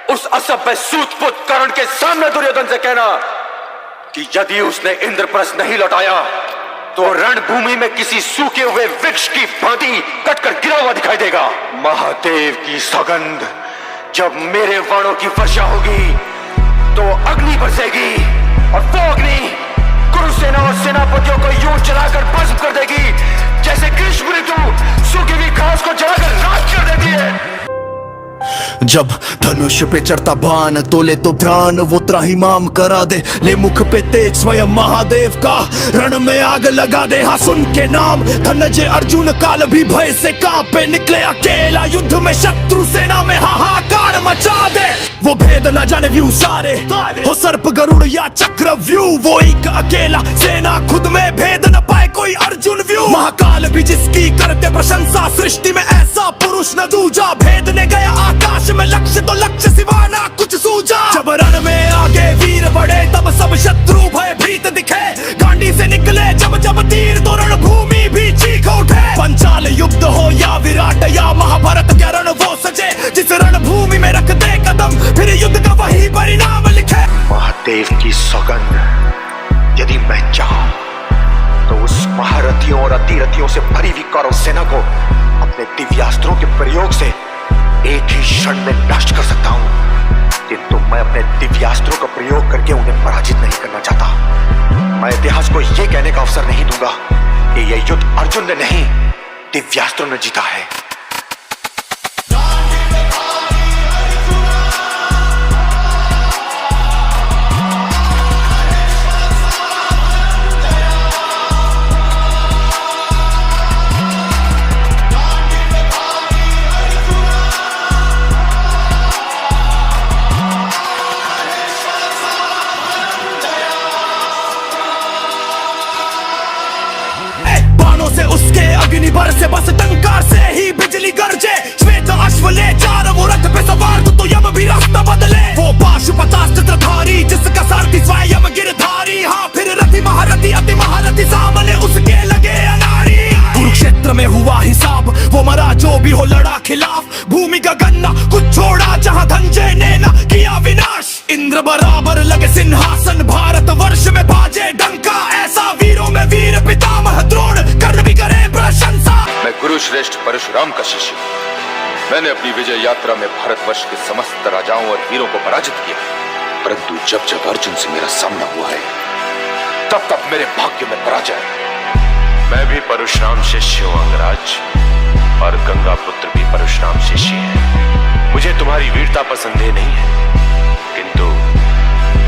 उस असभ्य सूतपुत कर्ण के सामने दुर्योधन से कहना कि यदि उसने इंद्रप्रस्थ नहीं लौटाया तो रणभूमि में किसी सूखे हुए वृक्ष की भांति कटकर गिरा हुआ दिखाई देगा। महादेव की सौगंध, जब मेरे बाणों की वर्षा होगी तो अग्नि बरसेगी और वो अग्नि कुरुसेना और सेनापतियों को यूं जलाकर भस्म कर देगी जैसे ग्रीष्म ऋतु सूखी हुई घास को जलाकर राख कर देती है। जब धनुष पे चढ़ता बाण तोले तो ध्यान वो त्राहिमाम करा दे, ले मुख पे तेज स्वयं महादेव का, रण में आग लगा दे। हाँ सुन के नाम धनंजय अर्जुन काल भी भय से कांपे, निकले अकेला युद्ध में शत्रु सेना में हाहाकार मचा दे। वो भेद न जाने व्यू सारे, हो सर्प गरुड़ या चक्र व्यू, वो एक अकेला सेना खुद में भेद न पाए कोई अर्जुन व्यू। महाकाल भी जिसकी करते प्रशंसा, सृष्टि में ऐसा पुरुष न दूजा, भेद ने गया आकाश में लक्ष्य तो लक्ष्य सिवा ना कुछ सूझा। जब रण में आगे वीर बढ़े तब सब शत्रु भय भीत दिखे, गांडी से निकले जब जब तीर तो रणभूमि भी चीख उठे। पंचाल युद्ध हो या विराट या महाभारत क्या रण वो सजे, जिस रणभूमि में रख दे कदम फिर युद्ध का वही परिणाम लिखे। महादेव की सौगंध, यदि मैं चाहूं तो उस महारथियों और अतिरथियों से भरी हुई कौरव सेना को अपने दिव्यास्त्रों के प्रयोग से एक ही क्षण में नष्ट कर सकता हूं, किंतु मैं अपने दिव्यास्त्रों का प्रयोग करके उन्हें पराजित नहीं करना चाहता। मैं इतिहास को यह कहने का अवसर नहीं दूंगा कि यह युद्ध अर्जुन ने नहीं दिव्यास्त्रों ने जीता है। उसके अग्नि बरसे, बस टंकार से ही बिजली गरजे। श्वेत अश्व ले चार वो रथ पे सवार, तो यम भी रास्ता बदले। वो पाशुपतास्त्र चित्रधारी जिसका सारथी स्वयं गिरधारी, हाँ फिर रथी महारथी अति महारथी सामने उसके लगे अनाड़ी। कुरुक्षेत्र में हुआ हिसाब, वो मरा जो भी हो लड़ा खिलाफ, भूमि का गन्ना कुछ छोड़ा जहाँ धनंजय ने न किया विनाश। इंद्र बराबर लगे सिंहासन, भारत वर्ष में बाजे डंका, ऐसा वीरों में वीर पितामह द्रोण कर्ण भी करे प्रशंसा। मैं गुरु श्रेष्ठ परशुराम का शिष्य, मैंने अपनी विजय यात्रा में भारतवर्ष के समस्त राजाओं और वीरों को पराजित किया, परंतु जब जब अर्जुन से मेरा सामना हुआ है तब तब मेरे भाग्य में पराजय। मैं भी परशुराम शिष्य हूँ अंगराज, और गंगा पुत्र भी परशुराम शिष्य है। मुझे तुम्हारी वीरता पसंद ही नहीं है, किंतु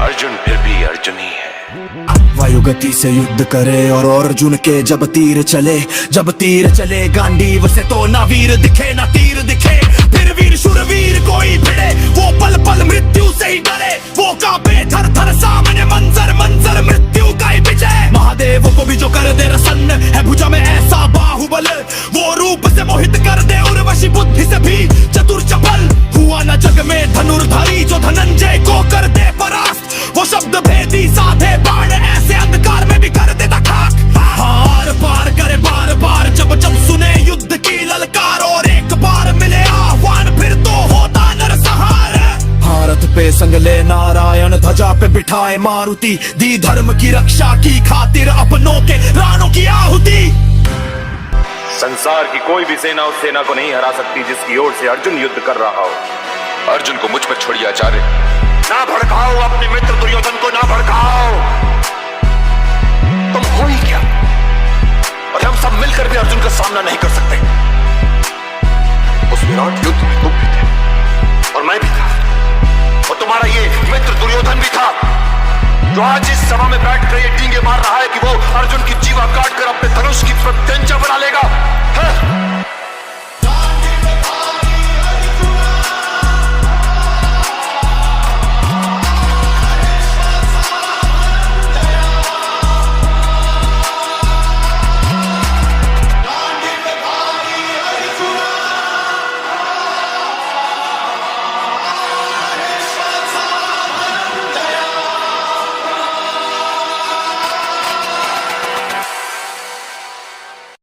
अर्जुन फिर भी अर्जुन ही है। वायुगति से युद्ध करे और अर्जुन के जब तीर चले गांडीव से तो ना वीर दिखे ना तीर दिखे। फिर वीर शूरवीर कोई भिड़े, वो पल पल मृत्यु से ही डरे। वो कांपे थर थर सामने मंजर मृत्यु का ही विजय। महादेव को भी जो कर दे रसन्न है भुजा में ऐसा बाहुबल, वो रूप से मोहित कर दे उर्वशी बुद्धि से भी चतुर चपल। हुआ न जग में धनुर्धारी जो धनंजय को कर दे परास्त, वो शब्द भेदी साधे बाण ऐसे अंधकार में भी कर देता खाक। हार पार करे बार बार जब जब सुने युद्ध की ललकार, और एक बार मिले आह्वान फिर तो होता नरसंहार। भारत पे संग ले नारायण, ध्वजा पे बिठाए मारुति, दी धर्म की रक्षा की खातिर अपनों के प्राणों की आहुति। संसार की कोई भी सेना उस सेना को नहीं हरा सकती जिसकी ओर से अर्जुन युद्ध कर रहा हो। अर्जुन को मुझ पर छोड़िए आचार्य। ना भड़काओ अपने मित्र दुर्योधन को, ना भड़काओ। तुम हो ही क्या, और हम सब मिलकर भी अर्जुन का सामना नहीं कर सकते। उस विराट युद्ध में तुम भी थे और मैं भी था, और तुम्हारा ये मित्र दुर्योधन भी था, जो आज इस सभा में बैठकर ये डींगे मार रहा है कि वो अर्जुन की जीवा काट कर अपने धनुष की प्रत्यंचा बना लेगा।